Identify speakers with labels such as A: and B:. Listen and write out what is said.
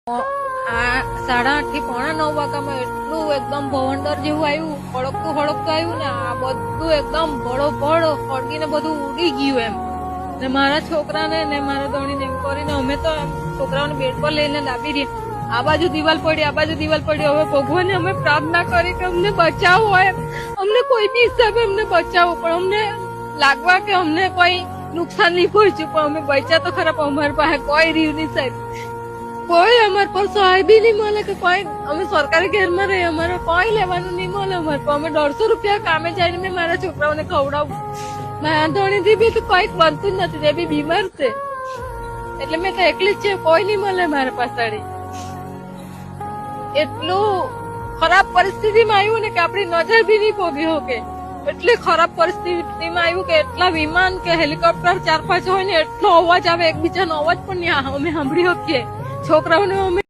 A: 8:30 થી 8:45 વાગ્યામાં એટલું એકદમ ભવંડર જેવું આવ્યું, હળકતું આવ્યું ને આ બધું એકદમ ભડો ફળગીને બધું ઉડી ગયું એમ. ને મારા છોકરાને ને મારા ધણીને એમ કરીને અમે તો છોકરાઓને બેડ પર લઈને લાવી રહ્યા. આ બાજુ દિવાલ પડી, આ બાજુ દિવાલ પડી. હવે ભગવાને અમે પ્રાર્થના કરી કે અમને બચાવો, હોય અમને કોઈ બી હિસાબે અમને બચાવો, પણ અમને લાગવા કે અમને કોઈ નુકસાન નહીં પહોંચ્યું, પણ અમે બચ્યા તો ખરા. પણ અમારી પાસે કોઈ રહ્યું નહીં સાહેબ, કોઈ અમારે પર સહાય બી નહીં મળે કે કોઈ. અમે સરકારી ઘેરમાં રહીએ, અમારે કોઈ લેવાનું નહીં મળે. અમારે પર અમે 150 રૂપિયા કામે જઈને મેં મારા છોકરાઓને ખવડાવું. મારા ધણીથી બી કઈક બનતું જ નથી, તે બી બીમાર છે, એટલે મેં તો એકલી જ છે, કોઈ નહીં મળે મારા પાછળ. એટલું ખરાબ પરિસ્થિતિમાં આવ્યું ને કે આપણી નજર બી નહીં પોગી શકે. એટલી ખરાબ પરિસ્થિતિમાં આવ્યું કે એટલા વિમાન કે હેલિકોપ્ટર 4-5 હોય ને એટલો અવાજ આવે, એકબીજાનો અવાજ પણ નહીં અમે સાંભળી શકીએ. છોકરાઓને અમે